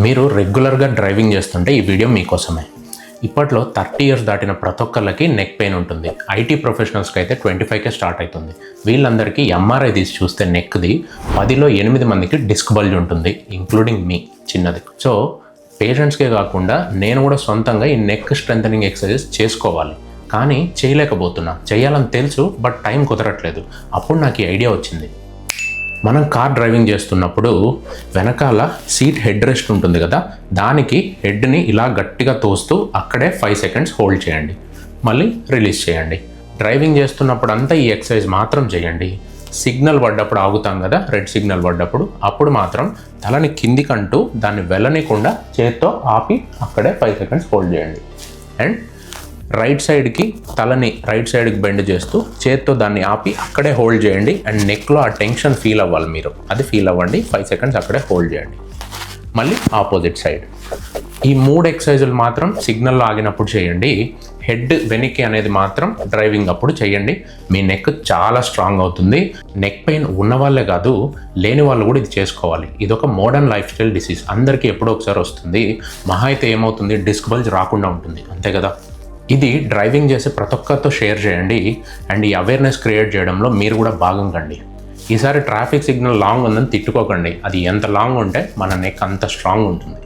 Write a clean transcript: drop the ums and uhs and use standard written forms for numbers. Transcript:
మీరు రెగ్యులర్గా డ్రైవింగ్ చేస్తుంటే ఈ వీడియో మీకోసమే. ఇప్పట్లో 30 ఇయర్స్ దాటిన ప్రతి ఒక్కళ్ళకి నెక్ పెయిన్ ఉంటుంది. ఐటీ ప్రొఫెషనల్స్కి అయితే 25కే స్టార్ట్ అవుతుంది. వీళ్ళందరికీ ఎంఆర్ఐ తీసి చూస్తే నెక్ది 10లో 8 మందికి డిస్క్ బల్జ్ ఉంటుంది, ఇంక్లూడింగ్ మీ చిన్నది. సో పేషెంట్స్కే కాకుండా నేను కూడా సొంతంగా ఈ నెక్ స్ట్రెంథనింగ్ ఎక్సర్సైజెస్ చేసుకోవాలి, కానీ చేయలేకపోతున్నా. చేయాలని తెలుసు, బట్ టైం కుదరట్లేదు. అప్పుడు నాకు ఈ ఐడియా వచ్చింది. మనం కార్ డ్రైవింగ్ చేస్తున్నప్పుడు వెనకాల సీట్ హెడ్ రెస్ట్ ఉంటుంది కదా, దానికి హెడ్ని ఇలా గట్టిగా తోస్తూ అక్కడే 5 సెకండ్స్ హోల్డ్ చేయండి, మళ్ళీ రిలీజ్ చేయండి. డ్రైవింగ్ చేస్తున్నప్పుడు అంతా ఈ ఎక్సర్సైజ్ మాత్రం చేయండి. సిగ్నల్ పడ్డప్పుడు ఆగుతాం కదా, రెడ్ సిగ్నల్ పడ్డప్పుడు, అప్పుడు మాత్రం తలని కిందికంటూ దాన్ని వెళ్ళనీయకుండా చేత్తో ఆపి అక్కడే 5 సెకండ్స్ హోల్డ్ చేయండి. అండ్ రైట్ సైడ్కి తలని రైట్ సైడ్కి బెండ్ చేస్తూ చేత్తో దాన్ని ఆపి అక్కడే హోల్డ్ చేయండి. అండ్ నెక్లో ఆ టెన్షన్ ఫీల్ అవ్వాలి, మీరు అది ఫీల్ అవ్వండి. 5 సెకండ్స్ అక్కడే హోల్డ్ చేయండి. మళ్ళీ ఆపోజిట్ సైడ్. ఈ 3 ఎక్సర్సైజులు మాత్రం సిగ్నల్లో ఆగినప్పుడు చేయండి. హెడ్ వెనక్కి అనేది మాత్రం డ్రైవింగ్ అప్పుడు చేయండి. మీ నెక్ చాలా స్ట్రాంగ్ అవుతుంది. నెక్ పెయిన్ ఉన్న వాళ్ళే కాదు, లేని వాళ్ళు కూడా ఇది చేసుకోవాలి. ఇది ఒక మోడర్న్ లైఫ్ స్టైల్ డిసీజ్, అందరికీ ఎప్పుడో ఒకసారి వస్తుంది. మహా అయితే ఏమవుతుంది, డిస్క్ బల్జ్ రాకుండా ఉంటుంది, అంతే కదా. ఇది డ్రైవింగ్ చేసే ప్రతి ఒక్కరితో షేర్ చేయండి. అండ్ ఈ అవేర్నెస్ క్రియేట్ చేయడంలో మీరు కూడా భాగం కండి. ఈసారి ట్రాఫిక్ సిగ్నల్ లాంగ్ ఉందని తిట్టుకోకండి. అది ఎంత లాంగ్ ఉంటే మన నెక్ అంత స్ట్రాంగ్ ఉంటుంది.